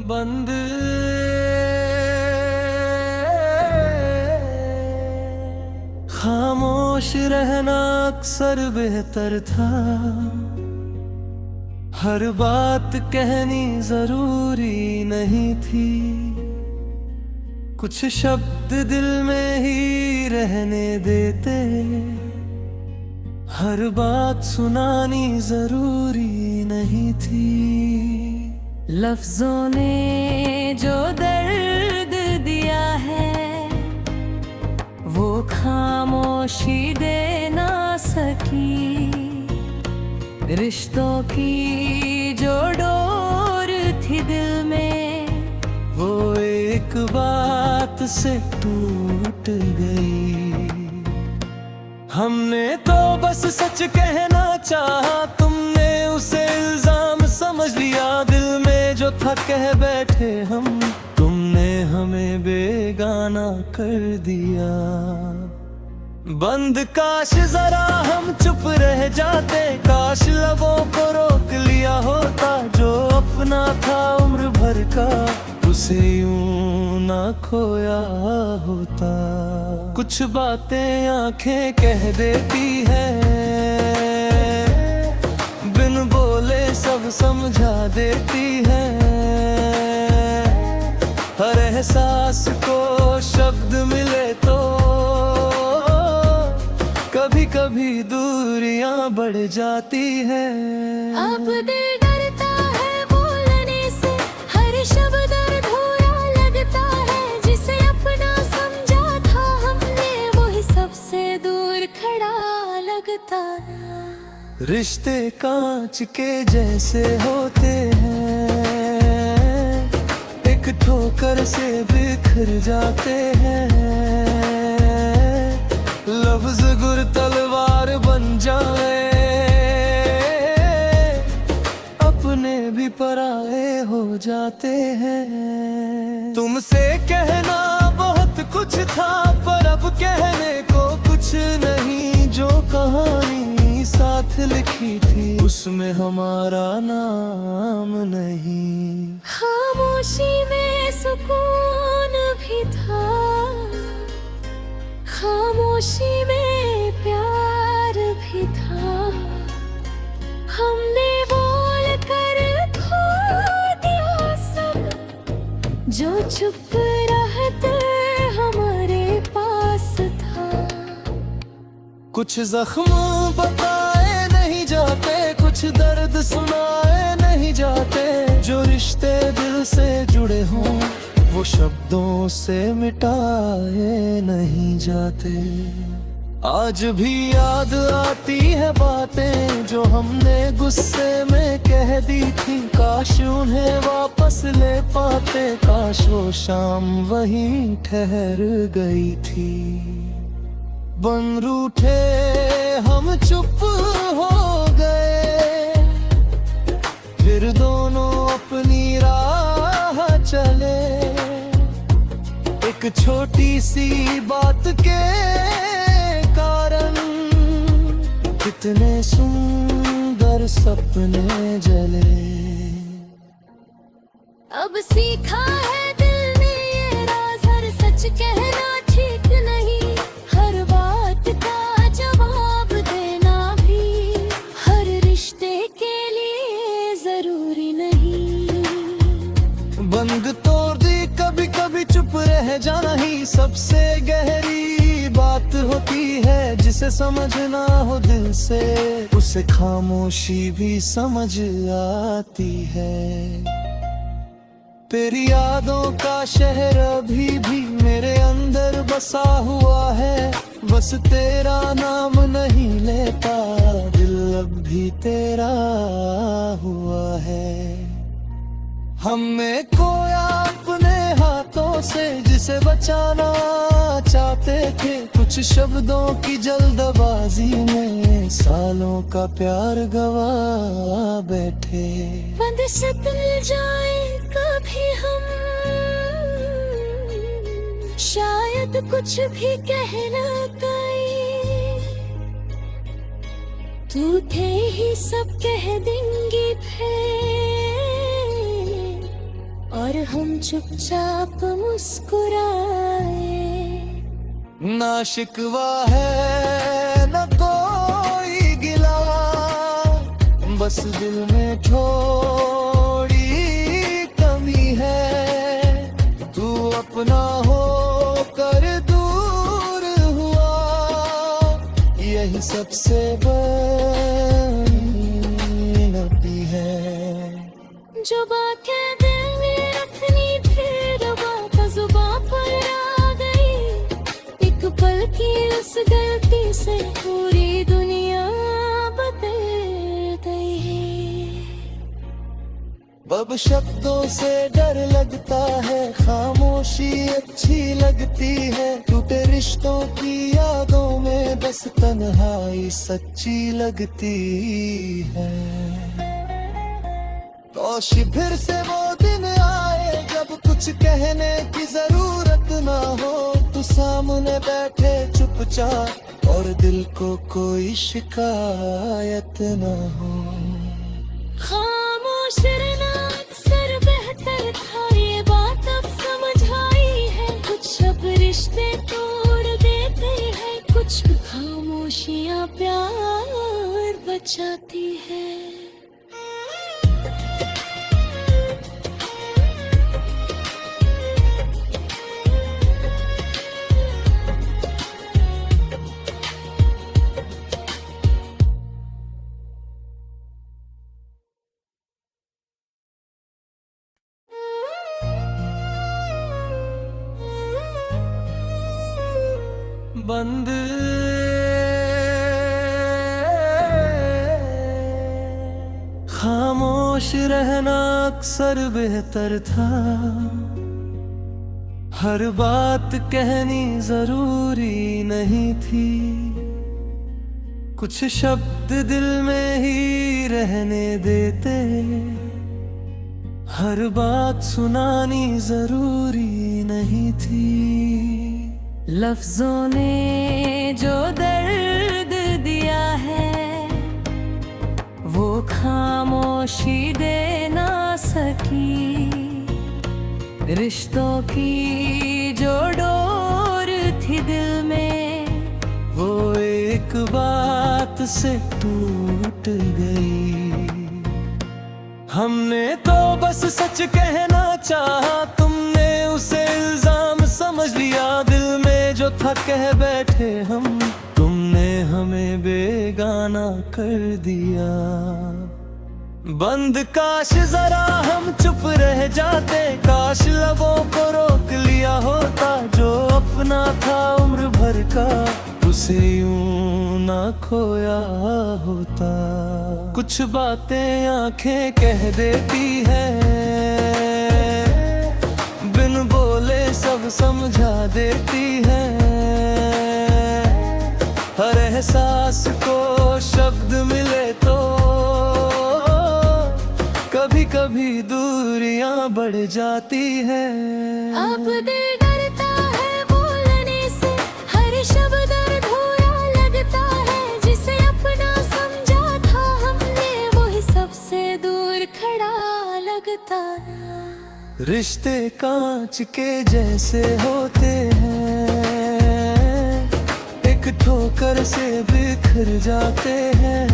बंद खामोश रहना अक्सर बेहतर था। हर बात कहनी जरूरी नहीं थी। कुछ शब्द दिल में ही रहने देते। हर बात सुनानी जरूरी नहीं थी। लफ्जों ने जो दर्द दिया है वो खामोशी दे ना सकी। रिश्तों की जो डोर थी दिल में वो एक बात से टूट गई। हमने तो बस सच कहना चाहा, तुमने उसे इल्जाम समझ लिया। दिल में जो था कह बैठे हम, तुमने हमें बेगाना कर दिया। बंद काश जरा हम चुप रह जाते, काश लबों को रोक लिया होता। जो अपना था उम्र भर का उसे यूं ना खोया होता। कुछ बातें आंखें कह देती है, बिन बोले सब समझा देती है। हर एहसास को शब्द मिले तो कभी कभी दूरियां बढ़ जाती है। अब दिल डरता है बोलने से, हर शब्द अधूरा लगता है। जिसे अपना समझा था हमने वही सबसे दूर खड़ा लगता है। रिश्ते कांच के जैसे होते हैं, एक ठोकर से बिखर जाते हैं। लफ्ज गुर तलवार बन जाए, अपने भी पराए हो जाते हैं। तुमसे कहना बहुत कुछ था, पर अब कहने को कुछ नहीं। जो कहानी साथ लिखी थी उसमें हमारा नाम नहीं। खामोशी में सुकून भी था, खामोशी में प्यार भी था। हमने बोल कर खो दिया सब, जो चुप रहते हमारे पास था। कुछ जख्म बताए नहीं जाते, कुछ दर्द सुनाए नहीं जाते। जो रिश्ते दिल से जुड़े हों वो शब्दों से मिटाए नहीं जाते। आज भी याद आती है बातें जो हमने गुस्से में कह दी थी। काश उन्हें वापस ले पाते, काश वो शाम वहीं ठहर गई थी। बन रूठे हम चुप हो गए, फिर दोनों अपनी राह चले। एक छोटी सी बात के कारण कितने सुंदर सपने जले। अब सीखा है दिल ने ये राज, हर सच कहना ठीक नहीं। हर बात का जवाब देना भी हर रिश्ते के लिए जरूरी नहीं। बंद तोड़ दी कभी कभी, चुप रह जाना ही सबसे गहरी बात होती है। जिसे समझना हो दिल से उसे खामोशी भी समझ आती है। तेरी यादों का शहर अभी भी मेरे अंदर बसा हुआ है। बस तेरा नाम नहीं लेता, दिल अब भी तेरा हुआ है। हमने खोया अपने हाथों से जिसे बचाना चाहते थे। कुछ शब्दों की जल्दबाजी में सालों का प्यार गवा बैठे। बंद से मिल जाए कभी हम, शायद कुछ भी कह न पाए। तू थे ही सब कह देंगी फिर, और हम चुपचाप मुस्कुराए। ना शिकवा है न कोई गिला, बस दिल में थोड़ी कमी है। तू अपना हो कर दूर हुआ, यही सबसे बड़ी नबी है। जो बातें दिल में रखनी थी बात जुबां पर आ गई। एक पल की उस गलती से पूरी दुनिया बदल गई। अब शब्दों से डर लगता है, खामोशी अच्छी लगती है। टूटे रिश्तों की यादों में बस तन्हाई सच्ची लगती है। काश फिर से वो दिन आए जब कुछ कहने की जरूरत ना हो। तू सामने बैठे चुपचाप और दिल को कोई शिकायत ना हो। खामोश रहना अक्सर बेहतर था, ये बात अब समझ आई है। कुछ अब रिश्ते तोड़ देते हैं, कुछ खामोशियाँ प्यार बचाती है। बंद खामोश रहना अक्सर बेहतर था। हर बात कहनी जरूरी नहीं थी। कुछ शब्द दिल में ही रहने देते, हर बात सुनानी जरूरी नहीं थी। लफ्जों ने जो दर्द दिया है वो खामोशी दे ना सकी। रिश्तों की जो डोर थी दिल में वो एक बात से टूट गई। हमने तो बस सच कहना चाहा, तुमने उसे इल्जाम समझ लिया। दिल में जो था कह बैठे हम, तुमने हमें बेगाना कर दिया। बंद काश जरा हम चुप रह जाते, काश लबों को रोक लिया होता। जो अपना था उम्र भर का उसे यूं ना खोया होता। कुछ बातें आंखें कह देती है, बिन बोले सब समझा देती है। हर एहसास को शब्द मिले तो कभी कभी दूरियां बढ़ जाती है। अब दिल डरता है बोलने से, हर शब्द अधूरा लगता है। जिसे अपना समझा था हमने वही सबसे दूर खड़ा लगता है। रिश्ते कांच के जैसे होते हैं, एक ठोकर से बिखर जाते हैं।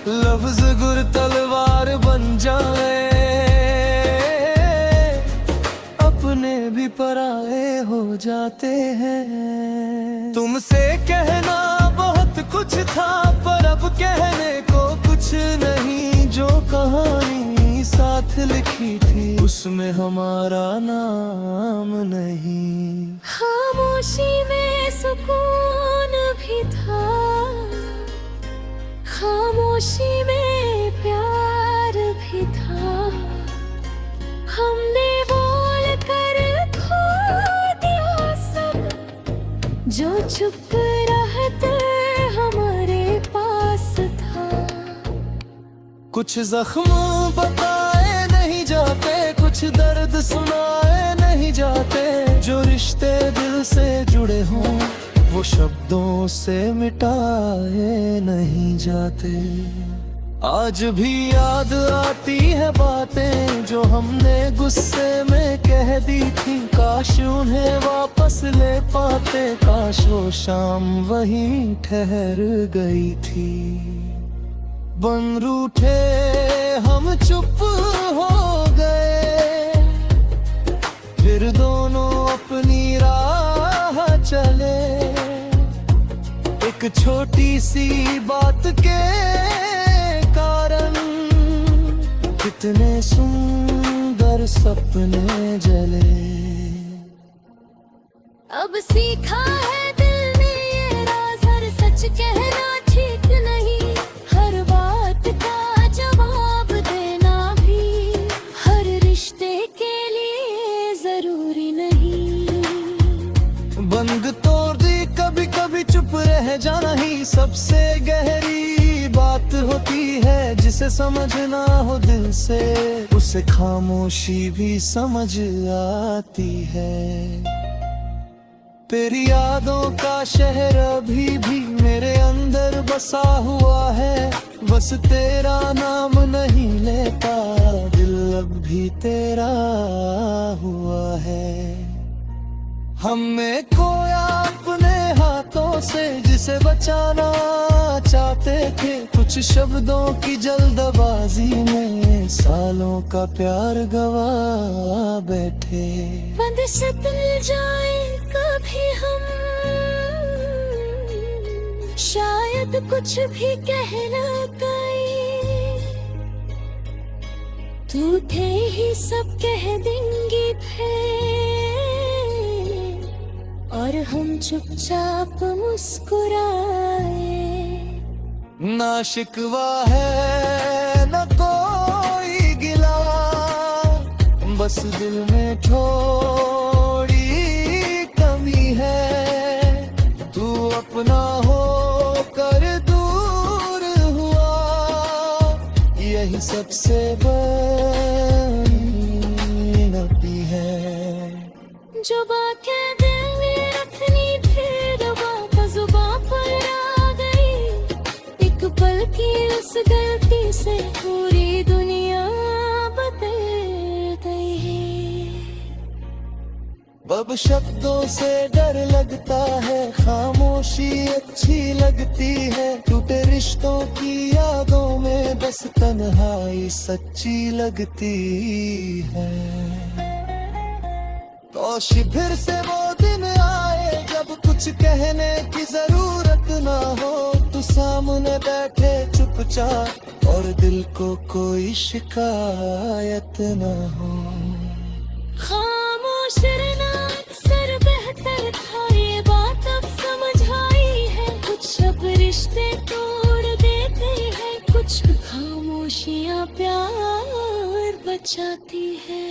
लफ्ज गुर तलवार बन जाए, अपने भी पराए हो जाते हैं। तुमसे कहना बहुत कुछ था, पर अब कहने को कुछ नहीं। जो कहानी साथ लिखी थी उसमें हमारा नाम नहीं। खामोशी में सुकून भी था, खामोशी में प्यार भी था। हमने बोल कर खो दिया सब, जो चुप रहते हमारे पास था। कुछ जख्म बताए नहीं जाते, कुछ दर्द सुनाए नहीं जाते। जो रिश्ते दिल से जुड़े हों वो शब्दों से मिटाए नहीं जाते। आज भी याद आती है बातें जो हमने गुस्से में कह दी थी। काश उन्हें वापस ले पाते, काश वो शाम वहीं ठहर गई थी। बन रूठे हम चुप हो गए, फिर दोनों अपनी राह चले। एक छोटी सी बात के कारण कितने सुंदर सपने जले। अब सीखा है दिल ने ये राज, हर सच कहना ठीक नहीं। हर बात का जवाब देना भी हर रिश्ते के लिए जरूरी नहीं। बंद तोड़ दी कभी कभी, चुप रह जाना ही सबसे गहरी बात होती है। जिसे समझना हो दिल से, उसे खामोशी भी समझ आती है। तेरी यादों का शहर अभी भी मेरे अंदर बसा हुआ है। बस तेरा नाम नहीं लेता, दिल अब भी तेरा हुआ है। हमने खोया अपने हाथों से जिसे बचाना चाहते थे। कुछ शब्दों की जल्दबाजी में सालों का प्यार गवा बैठे। बंद से मिल जाए कभी हम, शायद कुछ भी कह ना पाए। तू थे ही सब कह देंगी फिर, और हम चुपचाप मुस्कुराए। ना शिकवा है न कोई गिला, बस दिल में थोड़ी कमी है। तू अपना हो कर दूर हुआ, यही सबसे बड़ी नबी है। जो बातें दिल में रखनी फिर वापस जुबां पर आ गई। एक पल की उस गलती से पूरी दुनिया बदल गई। अब शब्दों से डर लगता है, खामोशी अच्छी लगती है। टूटे रिश्तों की यादों में बस तन्हाई सच्ची लगती है। काश फिर से वो दिन आए जब कुछ कहने की जरूरत ना हो। तू सामने बैठे चुपचाप और दिल को कोई शिकायत ना हो। खामोश रहना अक्सर बेहतर था, ये बात अब समझ आई है। कुछ अब रिश्ते तोड़ देते हैं, कुछ खामोशियाँ प्यार बचाती है।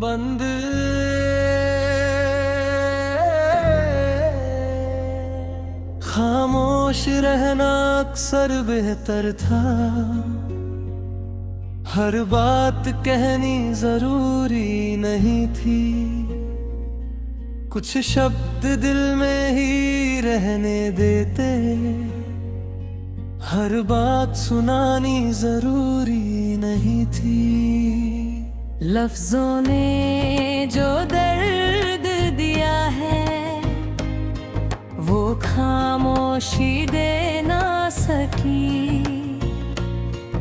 बंद खामोश रहना अक्सर बेहतर था। हर बात कहनी जरूरी नहीं थी। कुछ शब्द दिल में ही रहने देते, हर बात सुनानी जरूरी नहीं थी। लफ्जों ने जो दर्द दिया है, वो खामोशी दे ना सकी।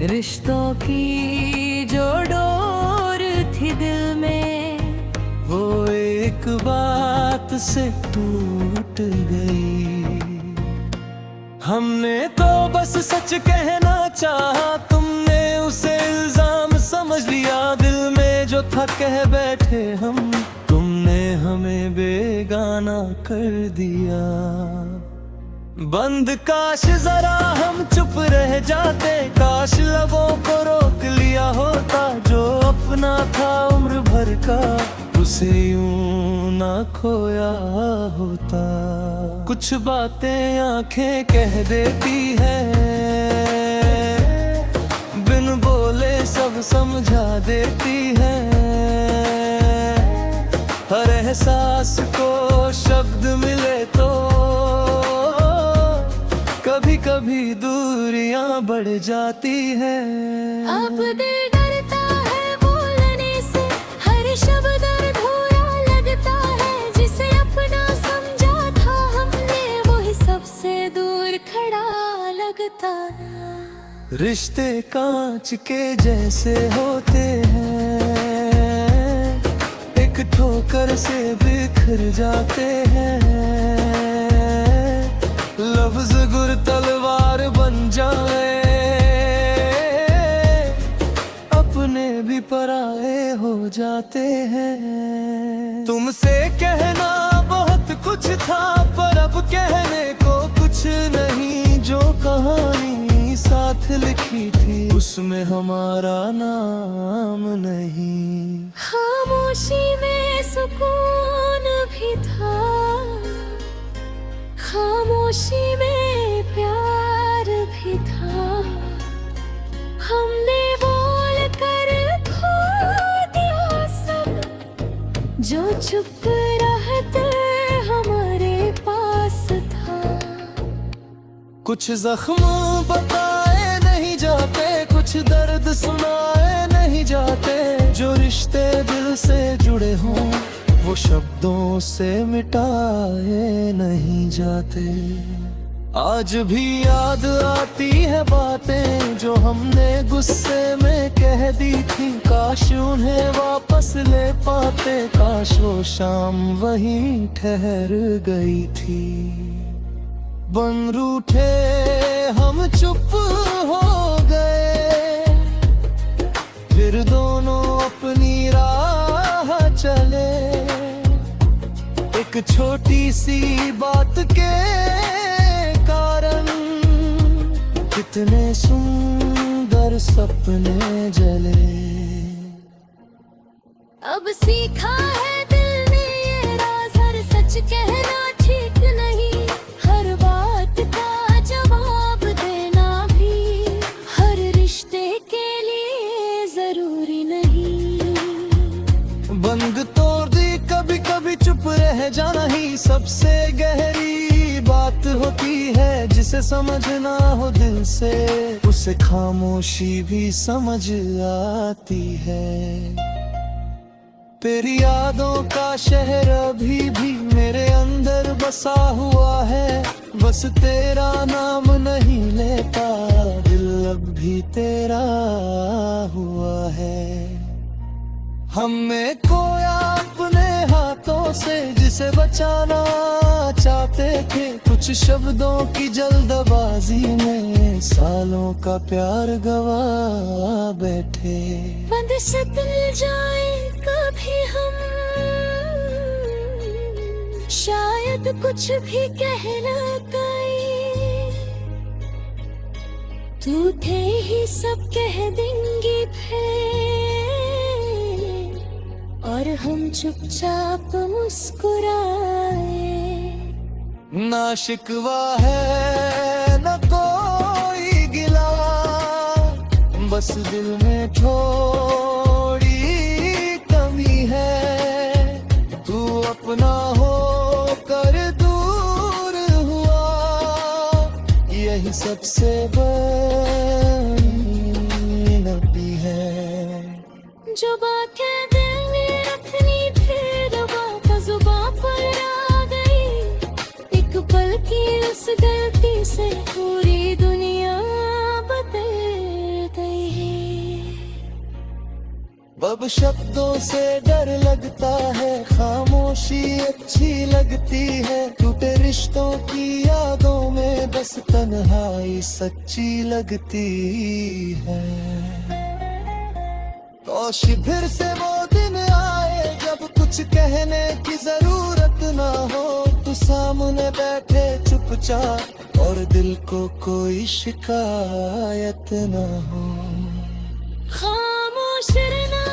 रिश्तों की जो डोर थी दिल में, वो एक बात से टूट गई। हमने तो बस सच कहना चाहा, तुमने उसे इल्जाम समझ लिया। दिल में जो था कह बैठे हम, तुमने हमें बेगाना कर दिया। बंद काश जरा हम चुप रह जाते, काश लबों को रोक लिया होता। जो अपना था उम्र भर का, उसे यूं ना खोया होता। कुछ बातें आंखें कह देती है, बिन बोले सब समझा देती है। हर एहसास को शब्द मिले तो कभी कभी दूरियां बढ़ जाती है। अब दिल डरता है बोलने से, हर शब्द अधूरा लगता है। जिसे अपना समझा था हमने, वही सबसे दूर खड़ा लगता है। रिश्ते कांच के जैसे होते हैं, एक ठोकर से बिखर जाते हैं। लफ्ज गुर तलवार बन जाए, अपने भी पराए हो जाते हैं। तुमसे कहना बहुत कुछ था, पर अब कहने को कुछ नहीं। जो कहानी साथ लिखी थी, उसमें हमारा नाम नहीं। खामोशी में सुकून भी था, खामोशी में प्यार भी था। हमने बोल कर खो दिया सब, जो चुप रहते हमारे पास था। कुछ जख्म बताए नहीं जाते, कुछ दर्द सुनाए नहीं जाते। जो रिश्ते दिल से जुड़े हों, वो शब्दों से मिटाए नहीं जाते। आज भी याद आती है बातें जो हमने गुस्से में कह दी थी। काश उन्हें वापस ले पाते, काश वो शाम वहीं ठहर गई थी। बन रूठे हम चुप हो गए, फिर दोनों अपनी राह चले। एक छोटी सी बात के कारण कितने सुंदर सपने जले। अब सीखा है दिल ने ये राज, हर सच कहना ठीक नहीं। हर बात का जवाब देना भी हर रिश्ते के लिए जरूरी नहीं। बंद तोड़ दी कभी कभी, चुप रह जाना ही सबसे गहरी बात होती है। जिसे समझना हो दिल से, उसे खामोशी भी समझ आती है। तेरी यादों का शहर अभी भी मेरे अंदर बसा हुआ है। बस तेरा नाम नहीं लेता, दिल अब भी तेरा हुआ है। हमने खोया अपने हाथों से जिसे बचाना चाहते थे। कुछ शब्दों की जल्दबाजी में सालों का प्यार गवा बैठे। बंद से दिल जाए कभी हम, शायद कुछ भी कह ना पाए। तू थे ही सब कह देंगी फिर, और हम चुपचाप मुस्कुराए। ना शिकवा है न कोई गिला, बस दिल में थोड़ी कमी है। तू अपना हो कर दूर हुआ, यही सबसे बड़ी नबी है। जो बातें दिल में रखनी थी, बात जुबां पर आ गई। एक पल की उस गलती से पूरी दुनिया बदल गई। अब शब्दों से डर लगता है, खामोशी अच्छी लगती है। टूटे रिश्तों की यादों में बस तन्हाई सच्ची लगती है। काश फिर से वो दिन आए जब कुछ कहने की जरूरत ना हो। तू सामने बैठे चुपचाप और दिल को कोई शिकायत ना हो। खामोश रहना